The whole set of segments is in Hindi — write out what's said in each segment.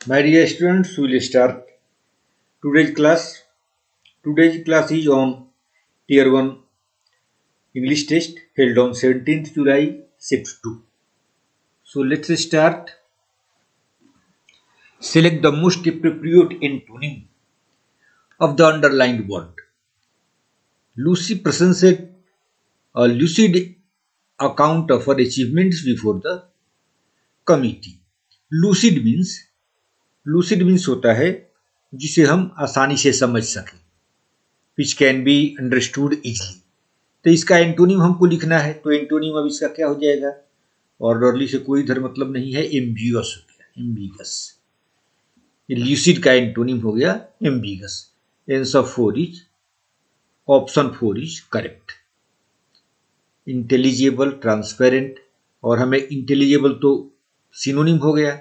My dear students, we will start today's class. Today's class is on Tier 1 English test held on 17th July, Shift 2. So let's start. Select the most appropriate intoning of the underlined word. Lucy presented a lucid account of her achievements before the committee. lucid means होता है जिसे हम आसानी से समझ सकें, which can be understood easily. तो इसका एंटोनिम हमको लिखना है, तो एंटोनिम अब इसका क्या हो जाएगा? ऑर्डरली से कोई इधर मतलब नहीं है, एम्बिगस हो गया, एम्बिगस. ल्यूसिड का एंटोनिम हो गया ambiguous. Answer 4 is option 4 is correct. Intelligible, transparent, और हमें इंटेलिजिबल तो सिनोनिम हो गया,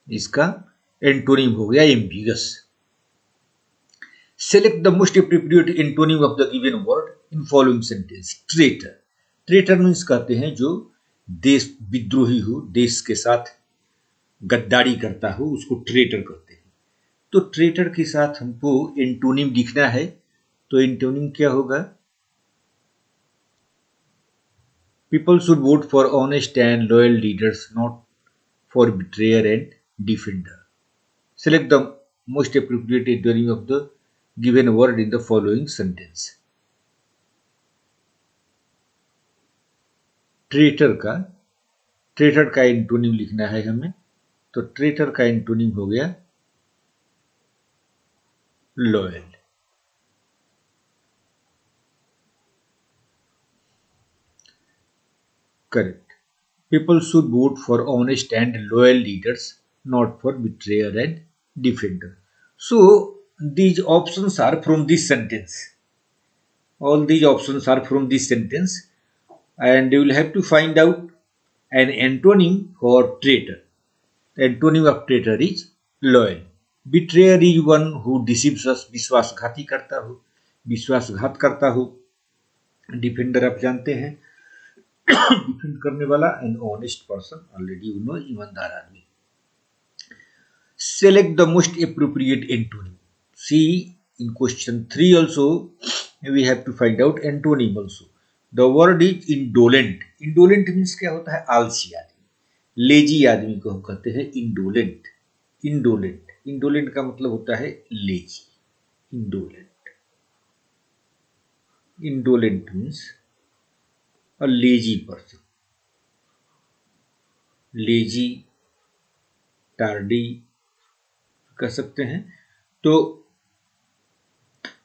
इसका एंटोनिम हो गया ambiguous. Select the most appropriate antonym of the given word in following sentence. Traitor. Traitor means कहते हैं जो देश विद्रोही हो, देश के साथ गद्दारी करता हो, उसको ट्रेटर कहते हैं. तो ट्रेटर के साथ हमको एंटोनिम लिखना है, तो एंटोनिम क्या होगा? People should vote for honest and loyal leaders, not for betrayer and defender. Select the most appropriate antonym of the given word in the following sentence. Traitor का एंटोनिम लिखना है हमें, तो ट्रेटर का एंटोनिम हो गया loyal. Correct. People should vote for honest and loyal leaders, not for betrayer and defender. So these options are from this sentence. All these options are from this sentence, and you will have to find out an antonym for traitor. The antonym of traitor is loyal. Betrayer is one who deceives us. विश्वासघाती करता हो, विश्वासघात करता हो. डिफेंडर आप जानते हैं, डिफेंड करने वाला. And honest person, already you know, ईमानदार आदमी. Select the most appropriate antonym. See, in question 3 also we have to find out antonym also. The word is indolent. Indolent means क्या होता है? आलसी आदमी, लेजी आदमी को हम कहते हैं indolent. Indolent का मतलब होता है lazy. Indolent means a lazy person. Lazy, tardy कह सकते हैं. तो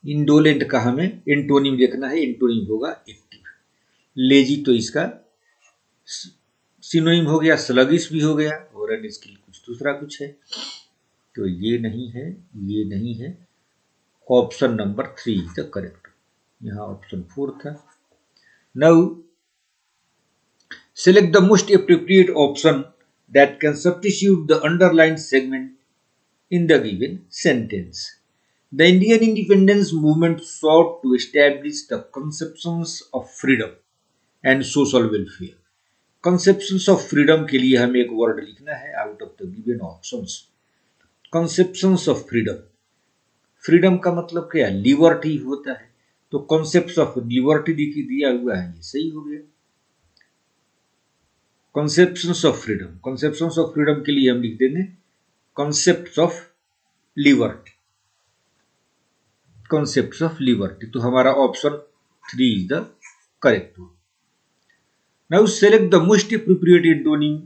इंडोलेंट का हमें एंटोनिम देखना है. एंटोनिम होगा एक्टिव. लेजी तो इसका सिनोनिम हो गया, स्लगिश भी हो गया, और अनस्किल्ड कुछ दूसरा कुछ है. तो ये नहीं है. Option number 3 is the correct. यहाँ ऑप्शन 4 था. Now select the most appropriate option that can substitute the underlined segment in the given sentence. The Indian independence movement sought to establish the conceptions of freedom and social welfare. Conceptions of freedom के लिए हमें एक वर्ड लिखना है out of the given options. Conceptions of freedom. Freedom का मतलब क्या है? लिबर्टी होता है. तो concepts of liberty दिया हुआ है, ये सही हो गया. Conceptions of freedom. Conceptions of freedom के लिए हम लिख देंगे concepts of liberty. Concepts of liberty. तो हमारा option 3 is the correct one. Now select the most appropriate antonym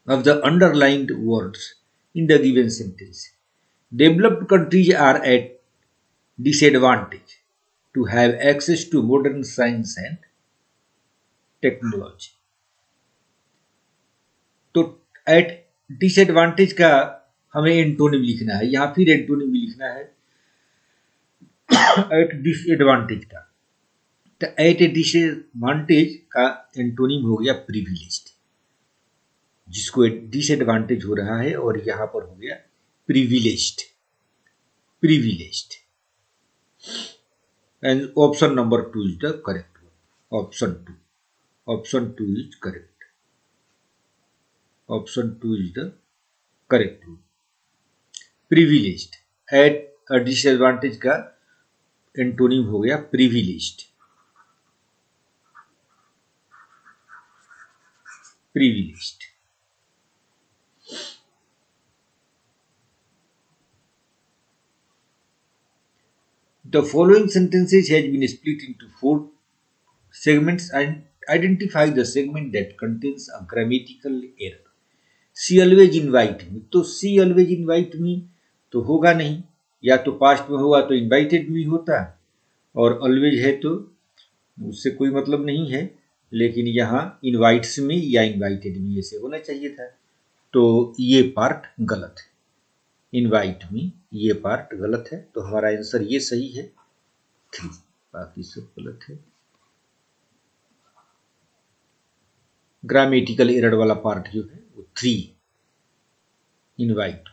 of the underlined words in the given sentence. Developed countries are at disadvantage to have access to modern science and technology. तो at डिसएडवांटेज का हमें एंटोनिम लिखना है. यहां फिर एंटोनिम भी लिखना है एट डिसएडवांटेज का. तो एट ए डिसएडवांटेज का एंटोनिम हो गया प्रिविलेज्ड, जिसको डिसएडवांटेज हो रहा है, और यहां पर हो गया privileged. And option number 2 is the correct one. Option 2 is correct. Option 2 is the correct rule. Privileged, at a disadvantage का एंटोनिम हो गया privileged. Privileged. The following sentences has been split into 4 segments and identify the segment that contains a grammatical error. She always invite me, तो she always invite me तो होगा नहीं, या तो पास्ट में होगा तो invited me होता, और always है तो उससे कोई मतलब नहीं है, लेकिन यहाँ invites me या invited me ऐसे होना चाहिए था, तो ये पार्ट गलत है। इनवाइट मी ये पार्ट गलत है, तो हमारा आंसर ये सही है 3, बाकी सब गलत है। ग्रामेटिकल एरर वाला पार्ट जो है वो 3, इनवाइट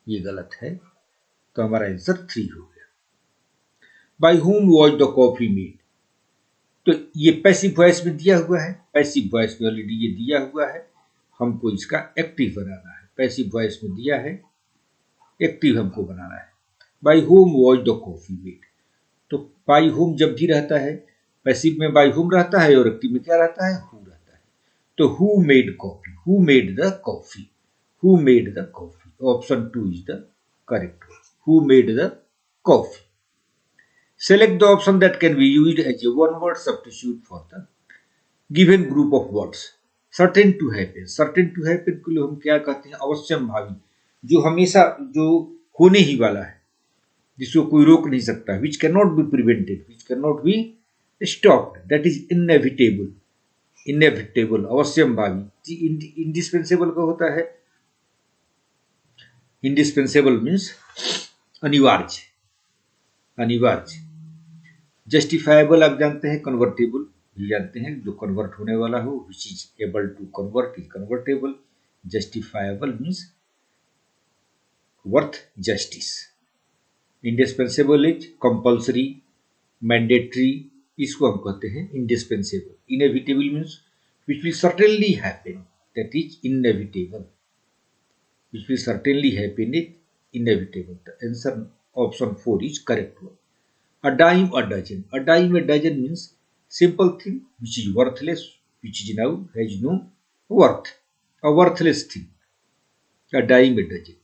ये गलत है, तो हमारा आंसर 3 हो गया। By whom was the coffee made, तो ये पैसिव वॉइस में दिया हुआ है, पैसिव वॉइस में ऑलरेडी ये दिया हुआ है, हमको इसका एक्टिव बनाना है। पैसिव वॉइस में दिया है, एक्टिव हमको बनाना है। By whom was the coffee made, तो बाय होम जब भी रहता है, पैसिव में बाय होम रहता है और एक्टिव में क्या रहता है, हु रहता है। तो who made coffee, who made the coffee, who made the coffee, option 2 is the correct, who made the coffee. Select the option that can be used as a one word substitute for the given group of words. Certain to happen, certain to happen के लिए हम क्या कहते हैं, अवश्यम भावी, जो हमेशा जो होने ही वाला है, जिसको कोई रोक नहीं सकता, which can not be prevented, which can not be stopped, that is inevitable, inevitable अवश्यम भावी। इंडिस्पेंसेबल का होता है, इंडिस्पेंसेबल मीन्स अनिवार्य, अनिवार्य। जस्टिफाइबल आप जानते हैं, कन्वर्टेबल भी जानते हैं, जो कन्वर्ट होने वाला हो, which is able to convert is convertible. Justifiable means worth justice. Indispensable is compulsory, mandatory, इसको हम कहते हैं indispensable. Inevitable means which will certainly happen, that is inevitable, which will certainly happen is inevitable. The answer option 4 is correct one. A dime a dozen. A dime a dozen means simple thing which is worthless, which is now has no worth. A worthless thing. A dime a dozen.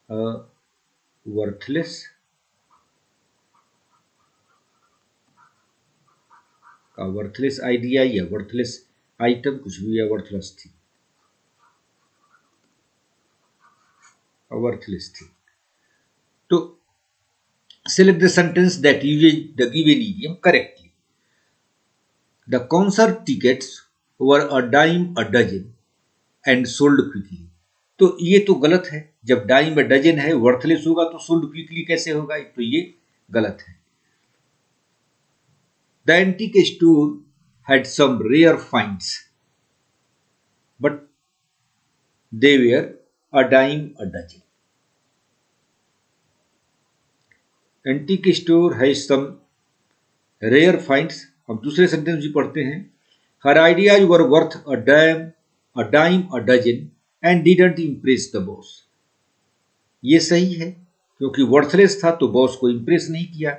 A worthless idea या worthless item, कुछ भी या worthless thing. A worthless thing. तो select the sentence that uses the given idiom correctly. The concert tickets were a dime a dozen and sold quickly. तो ये तो गलत है, जब डाइम a dozen है, वर्थलेस होगा तो सोल्ड क्विकली कैसे होगा, तो ये गलत है। The antique store had some rare finds, but they were a dime a dozen. Antique store है सम रेयर फाइंड्स, हम दूसरे सेंटेंस भी पढ़ते हैं। Her ideas were worth a dime a dozen and didn't impress the boss. ये सही है, क्योंकि वर्थलेस था तो बॉस को इम्प्रेस नहीं किया,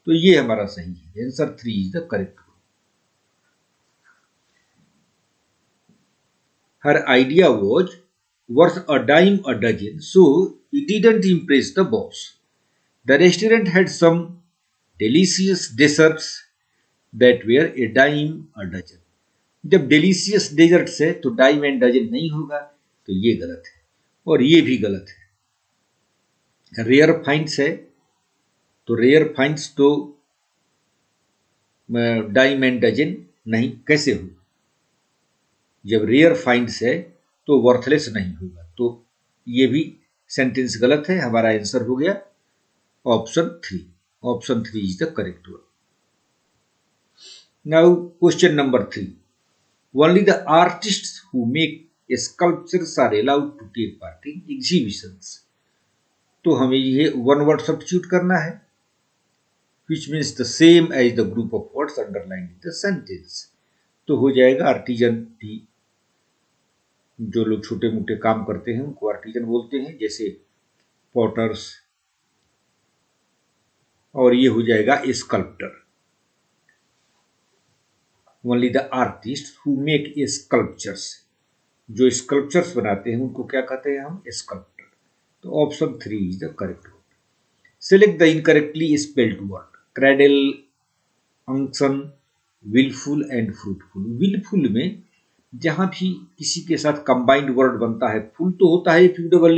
तो ये हमारा सही है। Answer 3 is the correct one. Her idea was worth a dime a dozen, so it didn't impress the boss. The restaurant had some delicious desserts that were a dime a dozen. जब delicious desserts है तो dime and dozen नहीं होगा, तो ये गलत है, और ये भी गलत है। rare finds है तो rare finds तो dime and dozen नहीं कैसे होगा, जब rare finds है तो worthless नहीं होगा, तो ये भी सेंटेंस गलत है। हमारा आंसर हो गया option 3. Option 3 is the correct one. Now question number 3. Only the artists who make sculptures are allowed to take part in exhibitions. तो हमें ये one word substitute करना है, which means the same as the group of words underlined in the sentence. तो हो जाएगा artisan भी जो लोग छोटे मोटे काम करते हैं उनको आर्टिजन बोलते हैं, जैसे पॉटर्स, और ये हो जाएगा sculptor. Only the artist who make sculptures, जो स्कल्पचर्स बनाते हैं उनको क्या कहते हैं हम? स्कल्प्टर। तो option 3 is the correct word. Select the incorrectly spelled word. Cradle, unction, wilful and fruitful. Wilful में जहां भी किसी के साथ कंबाइंड वर्ड बनता है, फुल तो होता है फ्यूडेबल,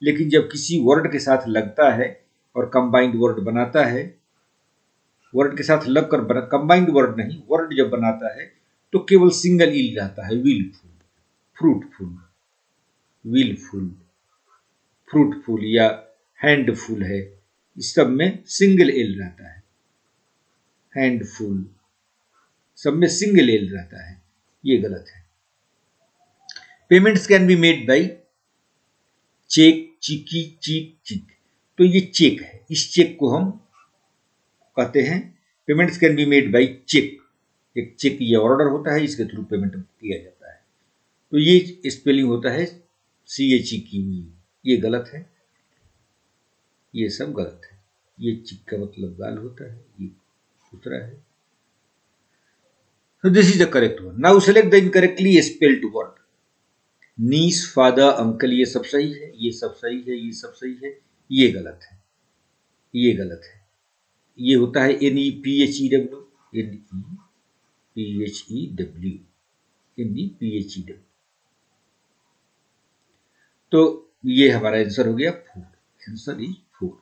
लेकिन जब किसी वर्ड के साथ लगता है और कंबाइंड वर्ड बनाता है, वर्ड के साथ लगकर बना, कंबाइंड वर्ड नहीं, वर्ड जब बनाता है तो केवल सिंगल इल रहता है। विलफुल, फ्रूटफुल, विलफुल, फ्रूटफुल या हैंडफुल है, इस सब में सिंगल एल रहता है। हैंडफुल सब में सिंगल एल रहता है, ये गलत है। Payments can be made by cheque, चिकी, चीक, चिक। तो ये चेक है, इस चेक को हम कहते हैं payments can be made by cheque. एक चेक ये ऑर्डर होता है, इसके थ्रू पेमेंट किया जाता है। तो ये स्पेलिंग होता है CHEQ। ये गलत है, ये सब गलत है। ये चिक का मतलब गाल होता है, ये दूसरा है। So this is the correct one. Now select the incorrectly spelled word. Niece, father, uncle, ये सब सही है, ये सब सही है, ये सब सही है, ये गलत है, ये गलत है। ये होता है NEPHEW, NEPHEW, NEPHEW। तो ये हमारा आंसर हो गया 4। Answer is 4।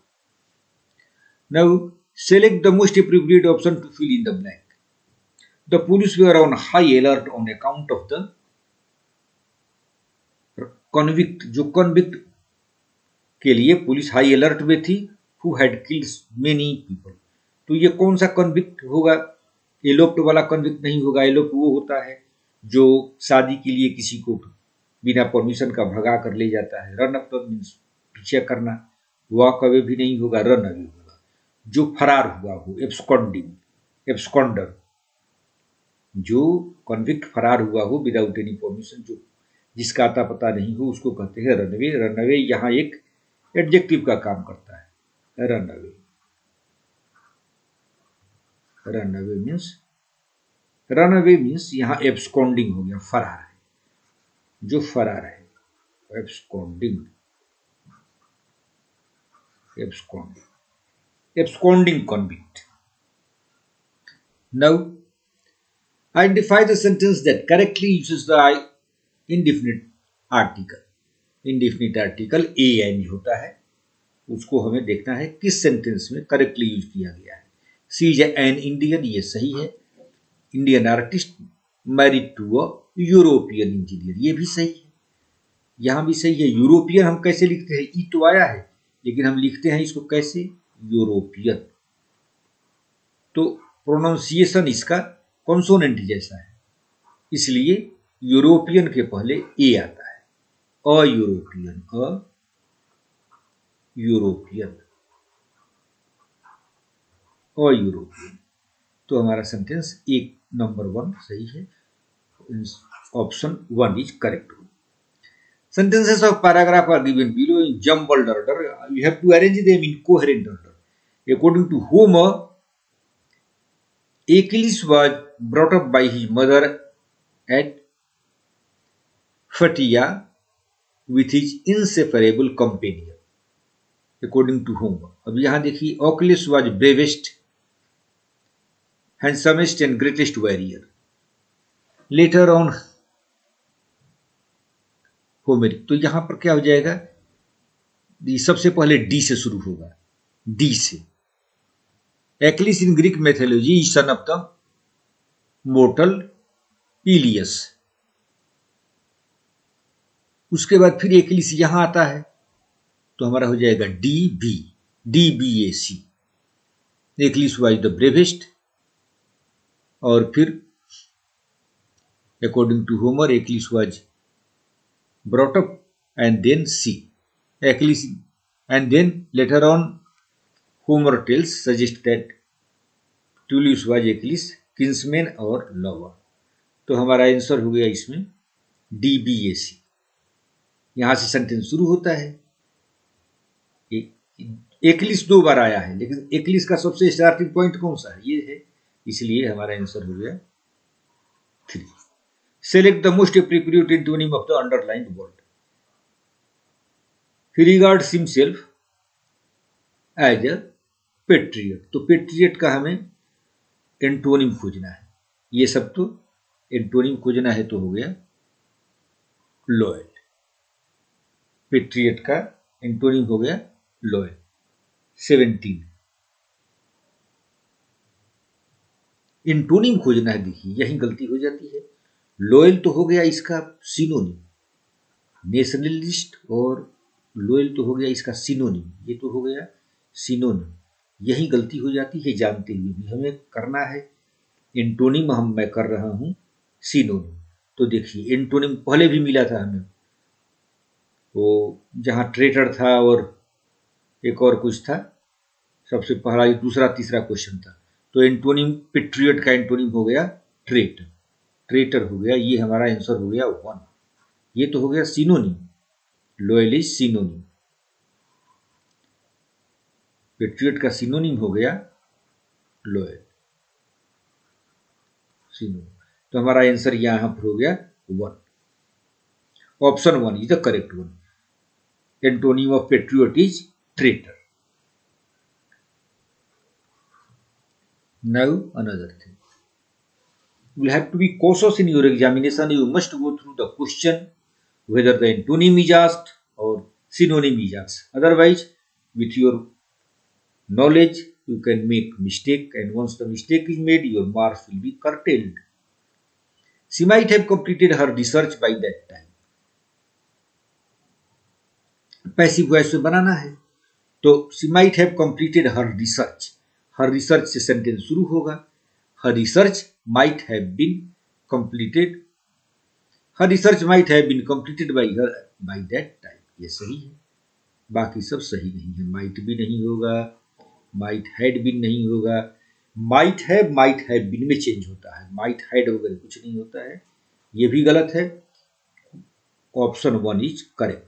Now select the most appropriate option to fill in the blank. The police were on high alert on account of the convict। जो convict के लिए पुलिस हाई अलर्ट में थी, who had killed many people। तो ये कौन सा convict होगा? एलोप्ट वाला convict नहीं होगा। एलोप्ट वो होता है जो शादी के लिए किसी को बिना परमिशन का भगा कर ले जाता है। रन अप मीन्स पीछे करना, वॉक अवे भी नहीं होगा, रन अवे होगा। जो फरार हुआ हो, एब्सकॉन्डिंग, एब्सकॉन्डर, जो कॉन्विक्ट फरार हुआ हो विदाउट एनी परमिशन, जो जिसका आता पता नहीं हो, उसको कहते हैं रनअवे। रनअवे यहाँ एक एडजेक्टिव का काम करता है। Runaway, runaway means, runaway means यहाँ एब्सकॉन्डिंग हो गया, फरार है, जो फरार है, absconding, absconding, absconding convict. Now identify the sentence that correctly uses the indefinite article। indefinite article an होता है, उसको हमें देखना है किस सेंटेंस में करेक्टली यूज किया गया है। सी इज एन इंडियन, ये सही है। Indian artist married to a European engineer, ये भी सही है, यहां भी सही है। यूरोपियन हम कैसे लिखते हैं? ई तो आया है, लेकिन हम लिखते हैं इसको कैसे? यूरोपियन। तो प्रोनाउंसिएशन इसका कॉन्सोनेंट जैसा है, इसलिए यूरोपियन के पहले ए आता है। A European, a European, a European. तो हमारा सेंटेंस एक नंबर 1 सही है। Option 1 is correct. Sentences of paragraph are given below in jumbled order. You have to arrange them in coherent order. According to Homer, Achilles was brought up by his mother at Phatia with his inseparable companion. According to Homer. अब यहाँ देखिए, Achilles was bravest, handsomest and greatest warrior. Later on, Homeric। तो यहाँ पर क्या हो जाएगा? सबसे पहले डी से शुरू होगा, डी से। Achilles in Greek mythology is son of the mortal Peleus। उसके बाद फिर Achilles यहां आता है, तो हमारा हो जाएगा DB, DBAC। Achilles was the bravest, और फिर according to Homer, Achilles was brought up and then C, Achilles, and then later on Homer tells suggest that Tullius was Achilles kinsman और lover। तो हमारा आंसर हो गया इसमें DBAC। यहां से सेंटेंस शुरू होता है। एक्लिस 2 बार आया है, लेकिन एक्लिस का सबसे स्टार्टिंग पॉइंट कौन सा है? ये है, इसलिए हमारा आंसर हो गया 3। Select the most appropriate antonym of the underlined word. He regards himself as a patriot, तो पेट्रियट का हमें एंटोनिम खोजना है। ये सब तो एंटोनिम खोजना है, तो हो गया लॉयल। पेट्रियट का एंटोनिम हो गया लॉयल। 17 एंटोनिम खोजना है। देखिए यही गलती हो जाती है। लॉयल तो हो गया इसका सिनोनिम, नेशनलिस्ट और लॉयल तो हो गया इसका सिनोनिम, ये तो हो गया सिनोनिम। यही गलती हो जाती है जानते हुए भी। हमें करना है एंटोनिम, मैं कर रहा हूं सिनोनिम। तो देखिए एंटोनिम पहले भी मिला था हमें, वो जहां ट्रेटर था और एक और कुछ था, सबसे पहला ये दूसरा तीसरा क्वेश्चन था। तो एंटोनिम पेट्रियट का एंटोनिम हो गया ट्रेटर, ट्रेटर हो गया। ये हमारा आंसर हो गया 1। ये तो हो गया synonym, loyal is synonym. Patriot का सिनोनिम हो गया लॉयल, सिनोनिम। तो हमारा आंसर यहां पर हो गया 1। Option 1 is the correct one. Antonym of patriot is traitor. Now another thing. You will have to be cautious in your examination. You must go through the question whether the antonym is asked or synonym is asked. Otherwise, with your knowledge, you can make mistake, and once the mistake is made, your marks will be curtailed. She might have completed her research by that time. Passive voice में बनाना है, तो she might have completed her research. Her research से सेंटेंस शुरू होगा। Her research might have been completed. Her research might have been completed by her by that time. ये सही है, बाकी सब सही नहीं है। might भी नहीं होगा, might had been नहीं होगा, might have been में चेंज होता है, might had वगैरह कुछ नहीं होता है, ये भी गलत है। Option 1 is correct.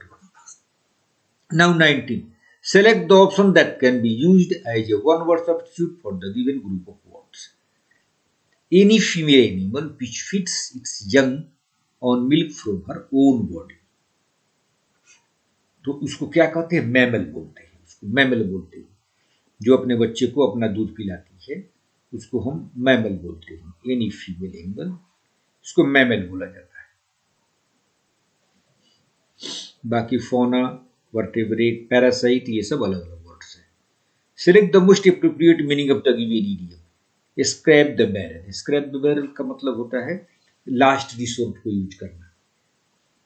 Now 19. Select the option that can be used as a one-word substitute for the given group of words. Any female animal which feeds its young on milk from her own body. तो उसको क्या कहते हैं? मैमल बोलते हैं। उसको मैमल बोलते हैं। जो अपने बच्चे को अपना दूध पिलाती है, उसको हम मैमल बोलते हैं। एनी फीमेल एनिमल, उसको मैमल बोला जाता है। बाकी फोना, वर्टेब्रेट, पैरासाइट, ये सब अलग अलग वर्ड्स हैं। Select the most appropriate meaning of the given idiom. Scrape the barrel. Scrape the barrel का मतलब होता है लास्ट रिसोर्ट को यूज करना।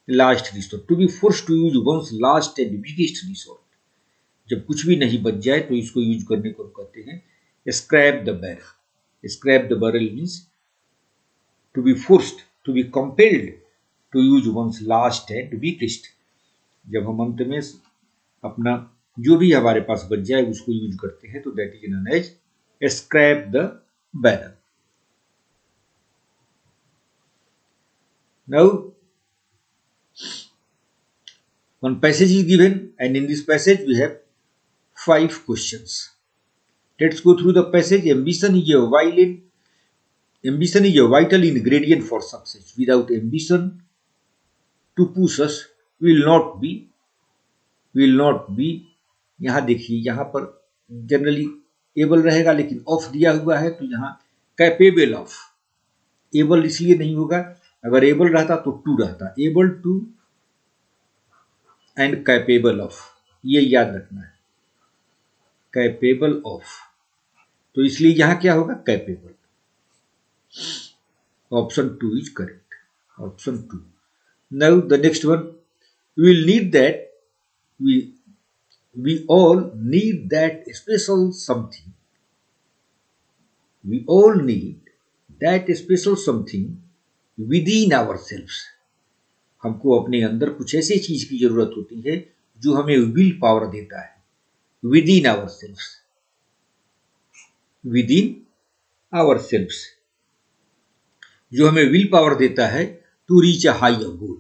Last resort, to be force to use one's last and biggest resort. जब कुछ भी नहीं बच जाए तो इसको यूज करने को कहते हैं scrape the barrel. Scrape the barrel means to be forced, to be compelled to use one's last and weakest. जब हम अंत में अपना जो भी हमारे पास बच जाए उसको यूज करते हैं, तो that is known as scrape the barrel. Now one passage is given, and in this passage we have 5 questions. Let's go through the passage. Ambition is a vital ingredient for success. Without ambition to push us, we will not be। यहाँ देखिए, यहाँ पर जनरली एबल रहेगा, लेकिन ऑफ दिया हुआ है, तो यहाँ कैपेबल ऑफ। एबल इसलिए नहीं होगा, अगर एबल रहता तो टू रहता। Able to and capable of, ये याद रखना है, कैपेबल ऑफ। तो इसलिए यहां क्या होगा? Capable. Option 2 is correct. Option 2। Now the next one, we will need that, we all need that special something. We all need that special something within ourselves. हमको अपने अंदर कुछ ऐसी चीज की जरूरत होती है जो हमें विल पावर देता है। विदिन आवरसेल्व्स, विदिन आवरसेल्व्स, जो हमें विल पावर देता है to reach a higher goal.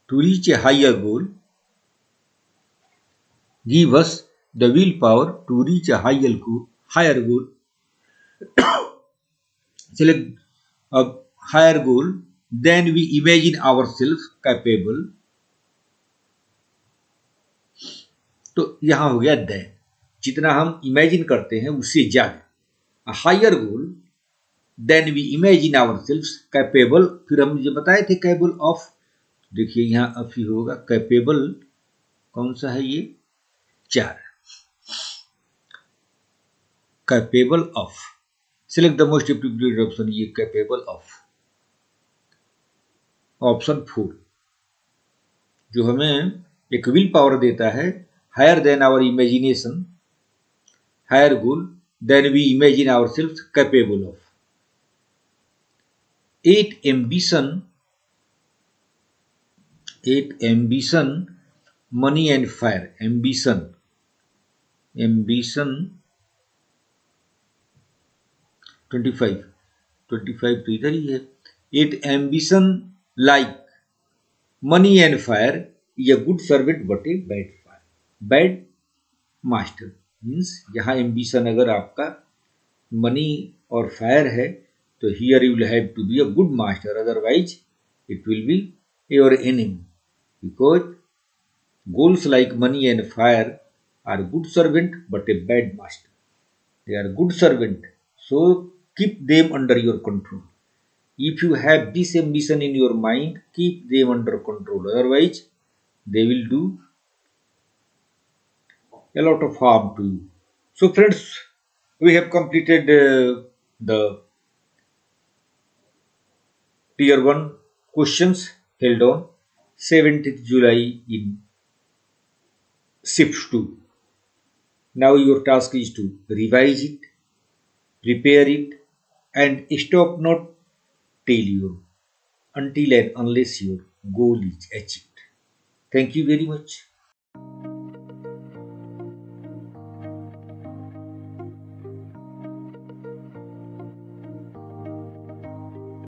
to reach a higher goal. Give us the willpower to reach a higher goal. Select a higher goal. Then we imagine ourselves capable. तो यहां हो गया देन, जितना हम इमेजिन करते हैं उससे ज्यादा higher goal, than we imagine our self capable, फिर हम जो बताए थे कैपेबल ऑफ, देखिए यहाँ अभी होगा कैपेबल, कौन सा है ये, 4, capable of, select the most appropriate option, ये कैपेबल ऑफ, ऑप्शन 4 जो हमें एक विल पावर देता है, higher than our imagination, higher goal, than we imagine our self capable of. 8 ambition, money and fire, ambition 25 तो इधर ही है। 8 ambition like money and fire, ये good servant but a bad master, means यहाँ एम्बिशन अगर आपका मनी और फायर है तो here you will have to be a good master, otherwise it will be your enemy, because goals like money and fire are good servant but a bad master. They are good servant, so keep them under your control. If you have this ambition in your mind, keep them under control, otherwise they will do a lot of harm to you. So friends, we have completed the tier 1 questions held on 17th July in shift 2. Now your task is to revise it, prepare it, and stop not till you, until and unless your goal is achieved. Thank you very much.